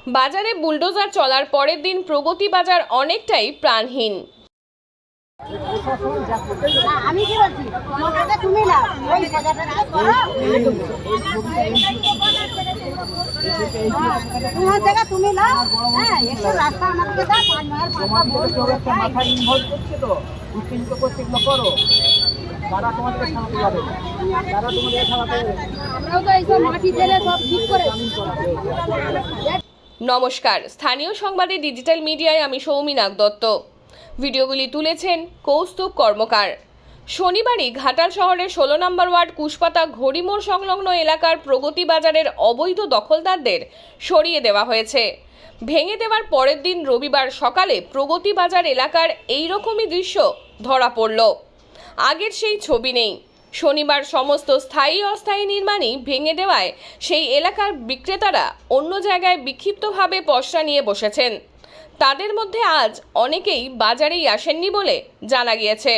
বাজারে বুলডোজার চলার পরের দিন প্রগতি বাজার অনেকটাই প্রাণহীন। আমি কি বলছি তোমাকে তুমি না ওই বাজারটা করো তোমার জায়গা তুমি না হ্যাঁ একটু রাস্তা আমাকে দাও পাঁচ মাস একটা মাথা ইনভলভ করছে তো উত্তেজিত করছে এগুলো করো তারা তোমাদেরকে সামনে যাবে তারা তোমাদের সামনে আমরাও তো এইসব মাটি ঢেলে সব ঠিক করে নমস্কার, স্থানীয় সংবাদে ডিজিটাল মিডিয়ায় আমি সৌমিনাক দত্ত। ভিডিওগুলি তুলেছেন কৌস্তুভ কর্মকার। শনিবারই ঘাটাল শহরের 16 নম্বর ওয়ার্ড কুশপাতা ঘড়িমোড় সংলগ্ন এলাকার প্রগতি বাজারের অবৈধ দখলদারদের সরিয়ে দেওয়া হয়েছে। ভেঙে দেওয়ার পরের দিন রবিবার সকালে প্রগতি বাজার এলাকার এইরকমই দৃশ্য ধরা পড়ল। আগের সেই ছবি নেই। শনিবার সমস্ত স্থায়ী অস্থায়ী নির্মাণই ভেঙে দেওয়ায় সেই এলাকার বিক্রেতারা অন্য জায়গায় বিক্ষিপ্তভাবে পসরা নিয়ে বসেছেন। তাদের মধ্যে আজ অনেকেই বাজারেই আসেননি বলে জানা গিয়েছে।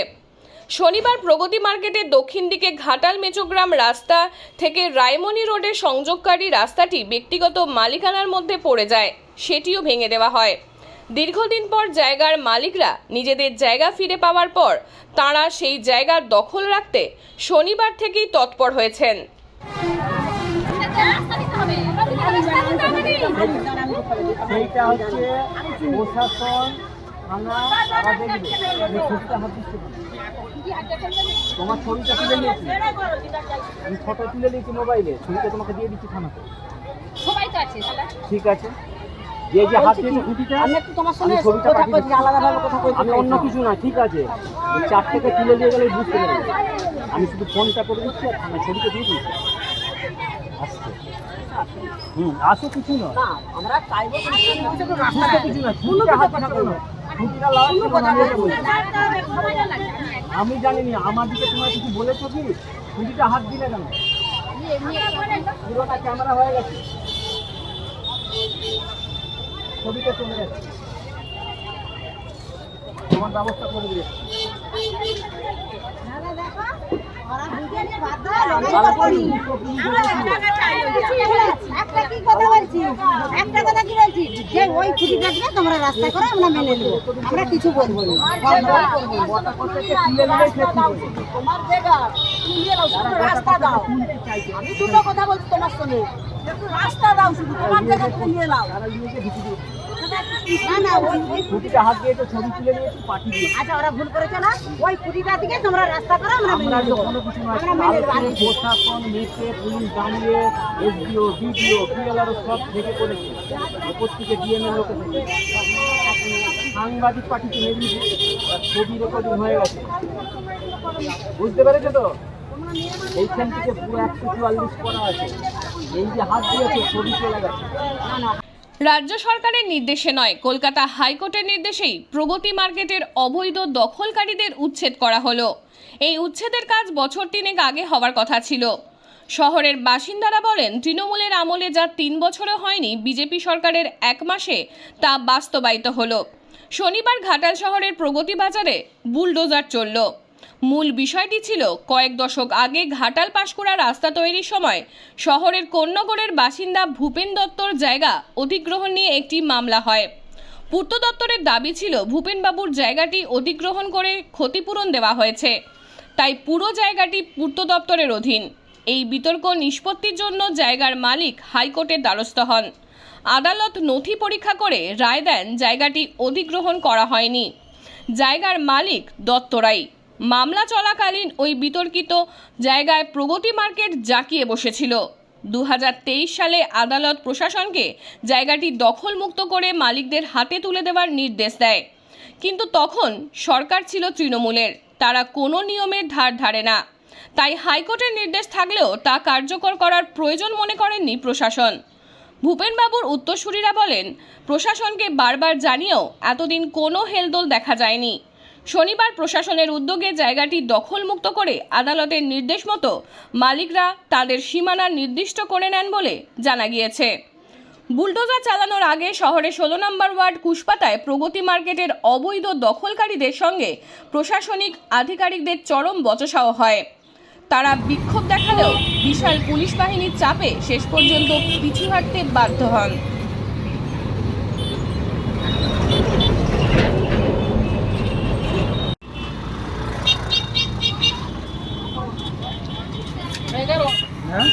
শনিবার প্রগতি মার্কেটের দক্ষিণ দিকে ঘাটাল মেচোগ্রাম রাস্তা থেকে রায়মণি রোডের সংযোগকারী রাস্তাটি ব্যক্তিগত মালিকানার মধ্যে পড়ে যায়, সেটিও ভেঙে দেওয়া হয়। দীর্ঘদিন পর জায়গার মালিকরা নিজেদের জায়গা ফিরে পাওয়ার পর তাঁরা সেই জায়গার দখল রাখতে শনিবার থেকেই তৎপর হয়েছেন। সেইটা হচ্ছে প্রশাসন থানা তারা দেখবে ছবিটা হাত দিচ্ছে তোমার ছবিটা তুলে নিয়েছি আমি ফটো তুলে নিয়েছি মোবাইলে ছবিটা তোমাকে দিয়ে দিচ্ছি থানাতে সবাই তো আছে ঠিক আছে যে যে হাত দিয়ে ছবিটা আমি একটু তোমার সঙ্গে ছবিটা কথা বলছি আলাদাভাবে কথা বলছি আমি অন্য কিছু না ঠিক আছে চার থেকে তুলে দিয়ে গেলে বুঝতে পারবে আমি শুধু ফোনটা করে দিচ্ছি আর থানায় ছবিটা দিয়ে দিচ্ছি আসছে আসে কিছু না আমরা চাইবো বুঝতে কিছু না ছবিটা হাত থাকবে না ছবিটা লাগাচ্ছি আমি জানিনি আমার দিকে তোমরা কিছু বলেছো কি ছবিটা হাত দিলে কেন পুরোটা ক্যামেরা হয়ে গেছে ছবিটা চলে যাচ্ছে তোমার ব্যবস্থা করে দিয়েছে একটা কথা কি বলছি যে ওই ছুটিটা দিয়ে তোমরা রাস্তা করে আমরা মেনে নেবো, আমরা কিছু বলবো না। তোমার জায়গা রাস্তা দাও, আমি দুটো কথা বলছি তোমার সঙ্গে, একটু রাস্তা দাও, শুধু তোমার জায়গা নিয়ে নাও। না না ওই ছবিটা হাত দিয়ে তো ছবি তুলে নিয়েছি পাঠিয়ে দিয়েছি আচ্ছা ওরা ভুল করেছে না, ওই খুঁটিটা দিকে তোমরা রাস্তা করো আমরা মেনে আমরা নেবো। কোনো কিছু নয় আমরা মেনে নেবো। আলোচনা প্রশাসন মেটে পুলিশ দাঁড়িয়ে এসডিও বিডিও পিএলআরও সব থেকে করেছে ওপর থেকে ডিএমএ লোকে থেকে সাংবাদিক পাঠিয়েছে মেদিনীপুর ছবি রেকর্ডিং হয়ে গেছে বুঝতে পেরেছো তো এইখান থেকে পুরো 144 করা আছে এই যে হাত দিয়েছে ছবি চলে গেছে রাজ্য সরকারের নির্দেশে নয়, কলকাতা হাইকোর্টের নির্দেশেই প্রগতি মার্কেটের অবৈধ দখলকারীদের উচ্ছেদ করা হলো। এই উচ্ছেদের কাজ বছর 3 আগে হওয়ার কথা ছিল। শহরের বাসিন্দারা বলেন, তৃণমূলের আমলে যা 3 বছরে হয়নি, বিজেপি সরকারের 1 মাসে তা বাস্তবায়িত হলো। শনিবার ঘাটাল শহরের প্রগতি বাজারে বুলডোজার চলল। মূল বিষয়টি ছিল কয়েক দশক আগে ঘাটাল পাঁশকুড়া রাস্তা তৈরির সময় শহরের কোন্নগরের বাসিন্দা ভূপেন দত্তর জায়গা অধিগ্রহণ নিয়ে একটি মামলা হয়। পূর্ত দপ্তরের দাবি ছিল ভূপেনবাবুর জায়গাটি অধিগ্রহণ করে ক্ষতিপূরণ দেওয়া হয়েছে, তাই পুরো জায়গাটি পূর্ত দপ্তরের অধীন। এই বিতর্ক নিষ্পত্তির জন্য জায়গার মালিক হাইকোর্টের দ্বারস্থ হন। আদালত নথি পরীক্ষা করে রায় দেন জায়গাটি অধিগ্রহণ করা হয়নি। জায়গার মালিক দত্তরাই। মামলা চলাকালীন ওই বিতর্কিত জায়গায় প্রগতি মার্কেট জাঁকিয়ে বসেছিল। 2023 সালে আদালত প্রশাসনকে জায়গাটি দখলমুক্ত করে মালিকদের হাতে তুলে দেওয়ার নির্দেশ দেয়, কিন্তু তখন সরকার ছিল তৃণমূলের, তারা কোনো নিয়মের ধার ধারে না। তাই হাইকোর্টের নির্দেশ থাকলেও তা কার্যকর করার প্রয়োজন মনে করেননি প্রশাসন। ভূপেনবাবুর উত্তরসূরিরা বলেন, প্রশাসনকে বারবার জানিয়েও এতদিন কোনো হেলদোল দেখা যায়নি। শনিবার প্রশাসনের উদ্যোগে জায়গাটি দখলমুক্ত করে আদালতের নির্দেশ মতো মালিকরা তাদের সীমানা নির্দিষ্ট করে নেন বলে জানা গিয়েছে। বুলডোজার চালানোর আগে শহরের 16 নম্বর ওয়ার্ড কুশপাতায় প্রগতি মার্কেটের অবৈধ দখলকারীদের সঙ্গে প্রশাসনিক আধিকারিকদের চরম বচসাও হয়। তারা বিক্ষোভ দেখালেও বিশাল পুলিশ বাহিনীর চাপে শেষ পর্যন্ত পিছু হাঁটতে বাধ্য হন। হ্যাঁ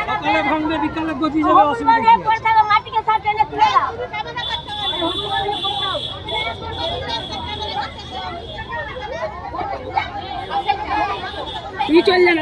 সকালে ভাঙবে বিকালে গতি যাবে, অসুবিধা কি আছে? তুই চল না